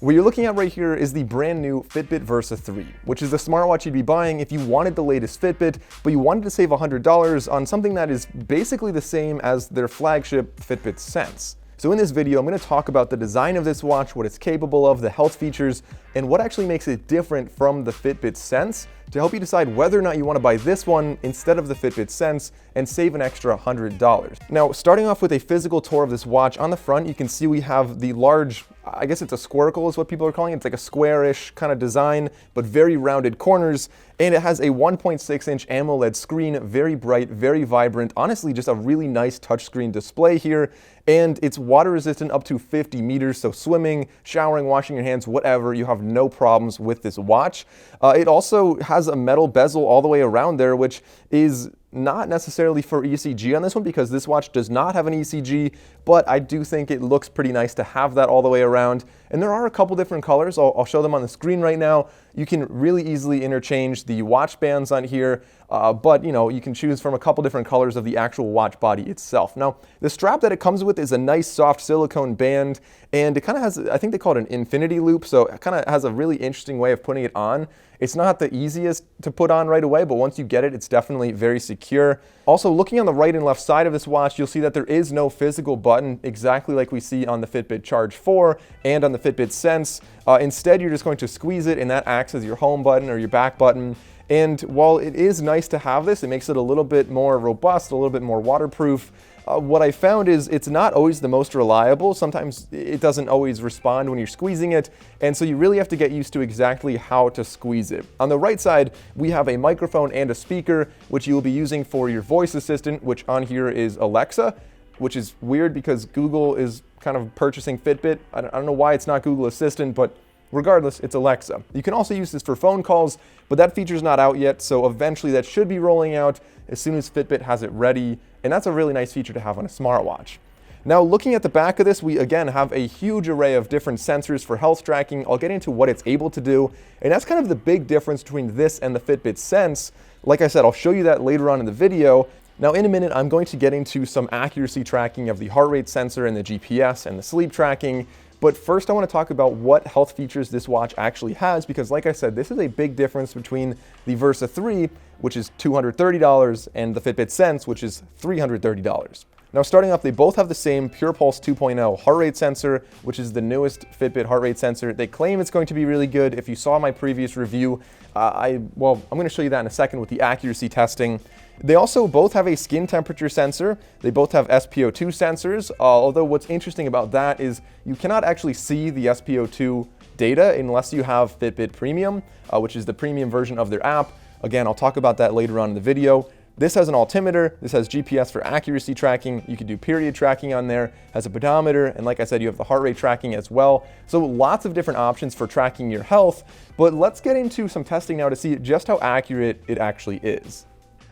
What you're looking at right here is the brand new Fitbit Versa 3, which is the smartwatch you'd be buying if you wanted the latest Fitbit, but you wanted to save $100 on something that is basically the same as their flagship Fitbit Sense. So in this video, I'm going to talk about the design of this watch, what it's capable of, the health features, and what actually makes it different from the Fitbit Sense to help you decide whether or not you want to buy this one instead of the Fitbit Sense and save an extra $100. Now, starting off with a physical tour of this watch, on the front you can see we have the large, I guess it's a squircle is what people are calling it. It's like a squarish kind of design, but very rounded corners. And it has a 1.6-inch AMOLED screen, very bright, very vibrant. Honestly, just a really nice touchscreen display here. And it's water resistant up to 50 meters, so swimming, showering, washing your hands, whatever, you have no problems with this watch. It also has a metal bezel all the way around there, which is not necessarily for ECG on this one because this watch does not have an ECG, but I do think it looks pretty nice to have that all the way around. And there are a couple different colors. I'll show them on the screen right now. You can really easily interchange the watch bands on here, but you can choose from a couple different colors of the actual watch body itself. Now, the strap that it comes with is a nice soft silicone band, and it kind of has, I think they call it an infinity loop, so it kind of has a really interesting way of putting it on. It's not the easiest to put on right away, but once you get it, it's definitely very secure. Also, looking on the right and left side of this watch, you'll see that there is no physical button, exactly like we see on the Fitbit Charge 4 and on the Fitbit Sense. Instead, you're just going to squeeze it, and that acts as your home button or your back button. And while it is nice to have this, it makes it a little bit more robust, a little bit more waterproof. What I found is it's not always the most reliable. Sometimes it doesn't always respond when you're squeezing it, and so you really have to get used to exactly how to squeeze it. On the right side, we have a microphone and a speaker, which you will be using for your voice assistant, which on here is Alexa, which is weird because Google is kind of purchasing Fitbit. I don't know why it's not Google Assistant, but regardless, it's Alexa. You can also use this for phone calls, but that feature's not out yet, so eventually that should be rolling out as soon as Fitbit has it ready, and that's a really nice feature to have on a smartwatch. Now, looking at the back of this, we again have a huge array of different sensors for health tracking. I'll get into what it's able to do, and that's kind of the big difference between this and the Fitbit Sense. Like I said, I'll show you that later on in the video. Now, in a minute, I'm going to get into some accuracy tracking of the heart rate sensor and the GPS and the sleep tracking. But first, I want to talk about what health features this watch actually has, because like I said, this is a big difference between the Versa 3, which is $230, and the Fitbit Sense, which is $330. Now, starting off, they both have the same PurePulse 2.0 heart rate sensor, which is the newest Fitbit heart rate sensor. They claim it's going to be really good. If you saw my previous review, I'm going to show you that in a second with the accuracy testing. They also both have a skin temperature sensor. They both have SpO2 sensors, although what's interesting about that is you cannot actually see the SpO2 data unless you have Fitbit Premium, which is the premium version of their app. Again, I'll talk about that later on in the video. This has an altimeter, this has GPS for accuracy tracking, you can do period tracking on there, has a pedometer, and like I said, you have the heart rate tracking as well. So lots of different options for tracking your health, but let's get into some testing now to see just how accurate it actually is.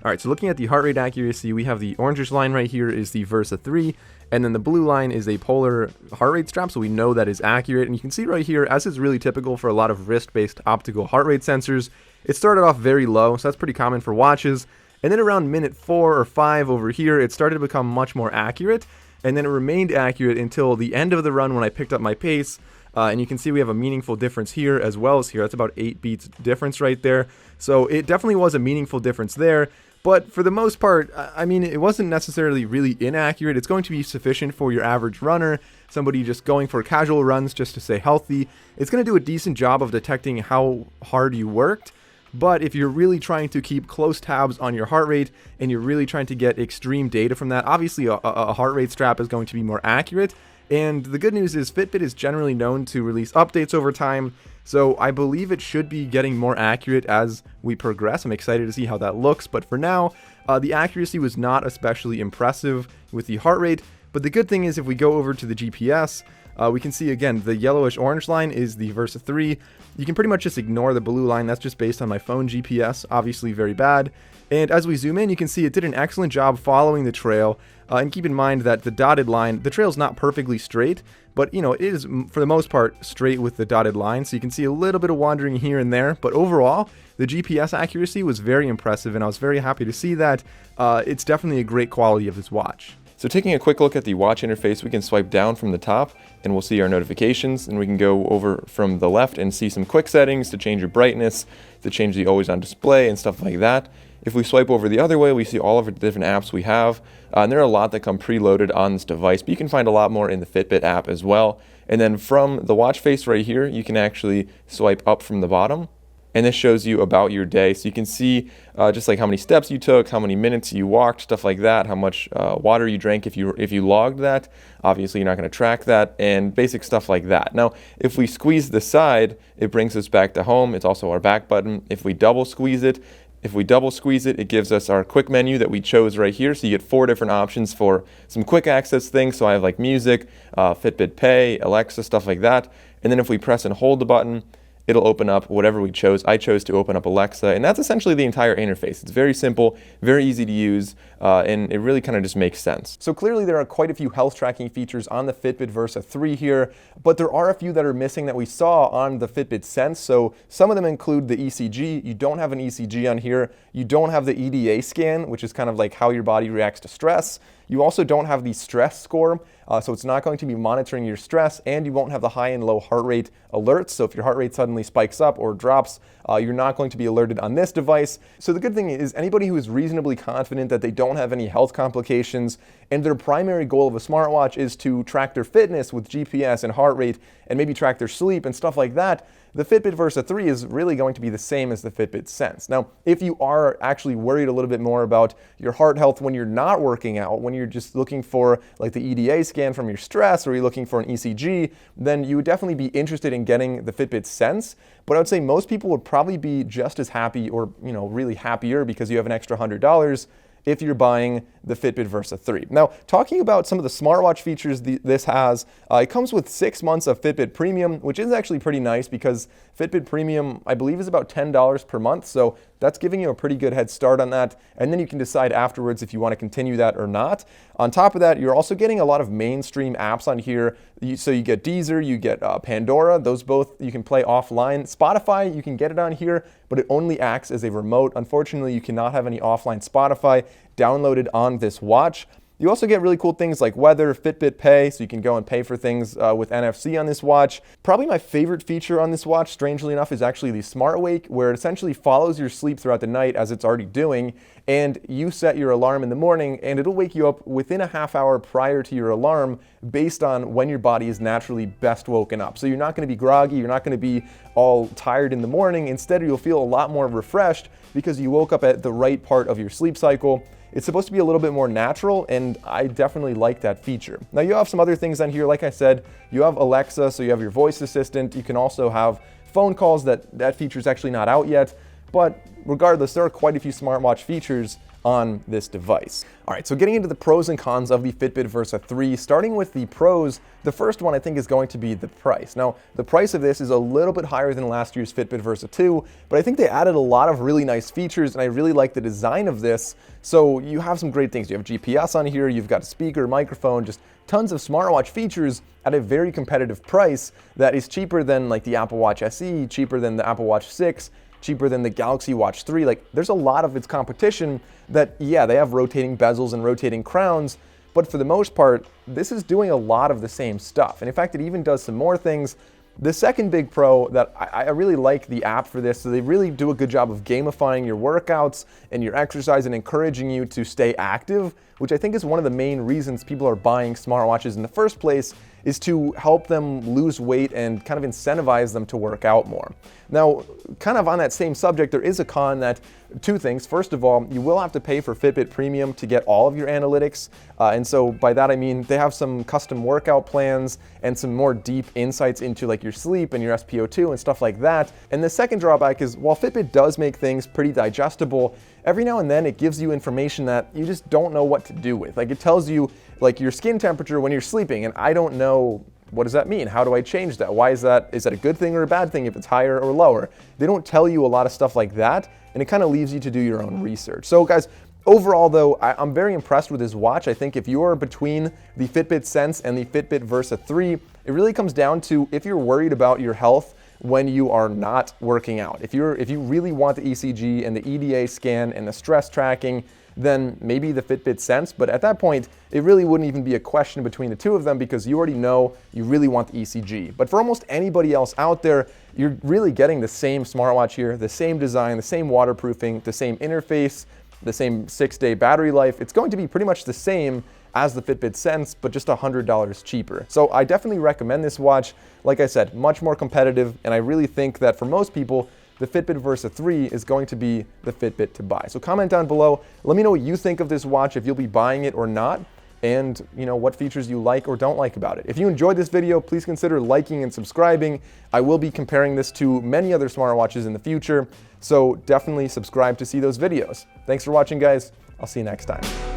All right, so looking at the heart rate accuracy, we have the orangish line right here is the Versa 3, and then the blue line is a polar heart rate strap, so we know that is accurate. And you can see right here, as is really typical for a lot of wrist-based optical heart rate sensors, it started off very low, so that's pretty common for watches. And then around minute 4 or 5 over here, it started to become much more accurate, and then it remained accurate until the end of the run when I picked up my pace. And you can see we have a meaningful difference here as well as here. That's about 8 beats difference right there. So it definitely was a meaningful difference there. But for the most part, I mean, it wasn't necessarily really inaccurate. It's going to be sufficient for your average runner, somebody just going for casual runs just to stay healthy. It's going to do a decent job of detecting how hard you worked. But if you're really trying to keep close tabs on your heart rate and you're really trying to get extreme data from that, obviously a heart rate strap is going to be more accurate. And the good news is Fitbit is generally known to release updates over time, so I believe it should be getting more accurate as we progress. I'm excited to see how that looks, but for now, the accuracy was not especially impressive with the heart rate. But the good thing is if we go over to the GPS, we can see again the yellowish orange line is the Versa 3. You can pretty much just ignore the blue line. That's just based on my phone GPS, obviously very bad. And as we zoom in, you can see it did an excellent job following the trail. And keep in mind that the dotted line, the trail's not perfectly straight, but it is for the most part straight with the dotted line. So you can see a little bit of wandering here and there, but overall the GPS accuracy was very impressive, and I was very happy to see that. It's definitely a great quality of this watch. So taking a quick look at the watch interface, we can swipe down from the top and we'll see our notifications, and we can go over from the left and see some quick settings to change your brightness, to change the always on display and stuff like that. If we swipe over the other way, we see all of the different apps we have, and there are a lot that come preloaded on this device, but you can find a lot more in the Fitbit app as well. And then from the watch face right here, you can actually swipe up from the bottom, and this shows you about your day. So you can see just like how many steps you took, how many minutes you walked, stuff like that, how much water you drank if you logged that. Obviously, you're not going to track that, and basic stuff like that. Now, if we squeeze the side, it brings us back to home. It's also our back button. If we double squeeze it, it gives us our quick menu that we chose right here. So you get 4 different options for some quick access things. So I have like music, Fitbit Pay, Alexa, stuff like that. And then if we press and hold the button, it'll open up whatever we chose. I chose to open up Alexa, and that's essentially the entire interface. It's very simple, very easy to use, and it really kind of just makes sense. So clearly there are quite a few health tracking features on the Fitbit Versa 3 here, but there are a few that are missing that we saw on the Fitbit Sense. So some of them include the ECG. You don't have an ECG on here. You don't have the EDA scan, which is kind of like how your body reacts to stress. You also don't have the stress score, so it's not going to be monitoring your stress, and you won't have the high and low heart rate alerts. So if your heart rate suddenly spikes up or drops, you're not going to be alerted on this device. So the good thing is anybody who is reasonably confident that they don't have any health complications and their primary goal of a smartwatch is to track their fitness with GPS and heart rate and maybe track their sleep and stuff like that, the Fitbit Versa 3 is really going to be the same as the Fitbit Sense. Now, if you are actually worried a little bit more about your heart health when you're not working out, when you're just looking for like the EDA scan from your stress, or you're looking for an ECG, then you would definitely be interested in getting the Fitbit Sense. But I would say most people would probably be just as happy, or really happier, because you have an extra $100 if you're buying the Fitbit Versa 3. Now, talking about some of the smartwatch features this has, it comes with 6 months of Fitbit Premium, which is actually pretty nice because Fitbit Premium, I believe, is about $10 per month. So that's giving you a pretty good head start on that. And then you can decide afterwards if you want to continue that or not. On top of that, you're also getting a lot of mainstream apps on here. So you get Deezer, you get Pandora. Those both you can play offline. Spotify, you can get it on here, but it only acts as a remote. Unfortunately, you cannot have any offline Spotify downloaded on this watch. You also get really cool things like weather, Fitbit Pay, so you can go and pay for things with NFC on this watch. Probably my favorite feature on this watch, strangely enough, is actually the Smart Wake, where it essentially follows your sleep throughout the night as it's already doing, and you set your alarm in the morning, and it'll wake you up within a half hour prior to your alarm based on when your body is naturally best woken up. So you're not going to be groggy, you're not going to be all tired in the morning. Instead, you'll feel a lot more refreshed because you woke up at the right part of your sleep cycle. It's supposed to be a little bit more natural, and I definitely like that feature. Now, you have some other things on here. Like I said, you have Alexa, so you have your voice assistant. You can also have phone calls. That feature is actually not out yet, but regardless, there are quite a few smartwatch features on this device. All right, so getting into the pros and cons of the Fitbit Versa 3, starting with the pros, the first one I think is going to be the price. Now, the price of this is a little bit higher than last year's Fitbit Versa 2, but I think they added a lot of really nice features, and I really like the design of this. So you have some great things. You have GPS on here, you've got a speaker, microphone, just tons of smartwatch features at a very competitive price that is cheaper than like the Apple Watch SE, cheaper than the Apple Watch 6, cheaper than the Galaxy Watch 3. Like, there's a lot of its competition that, yeah, they have rotating bezels and rotating crowns, but for the most part, this is doing a lot of the same stuff. And in fact, it even does some more things. The second big pro that I really like the app for this, so they really do a good job of gamifying your workouts and your exercise and encouraging you to stay active, which I think is one of the main reasons people are buying smartwatches in the first place, is to help them lose weight and kind of incentivize them to work out more. Now, kind of on that same subject, there is a con that, two things. First of all, you will have to pay for Fitbit Premium to get all of your analytics. And so by that I mean they have some custom workout plans and some more deep insights into like your sleep and your SpO2 and stuff like that. And the second drawback is, while Fitbit does make things pretty digestible, every now and then it gives you information that you just don't know what to do with. Like, it tells you like your skin temperature when you're sleeping, and I don't know, what does that mean? How do I change that? Why is that a good thing or a bad thing if it's higher or lower? They don't tell you a lot of stuff like that, and it kind of leaves you to do your own research. So guys, overall though, I'm very impressed with this watch. I think if you're between the Fitbit Sense and the Fitbit Versa 3, it really comes down to if you're worried about your health when you are not working out. If you really want the ECG and the EDA scan and the stress tracking, then maybe the Fitbit Sense. But at that point, it really wouldn't even be a question between the two of them because you already know you really want the ECG. But for almost anybody else out there, you're really getting the same smartwatch here, the same design, the same waterproofing, the same interface, the same 6-day battery life. It's going to be pretty much the same as the Fitbit Sense, but just $100 cheaper. So I definitely recommend this watch. Like I said, much more competitive, and I really think that for most people, the Fitbit Versa 3 is going to be the Fitbit to buy. So comment down below, let me know what you think of this watch, if you'll be buying it or not, and what features you like or don't like about it. If you enjoyed this video, please consider liking and subscribing. I will be comparing this to many other smartwatches in the future, so definitely subscribe to see those videos. Thanks for watching, guys. I'll see you next time.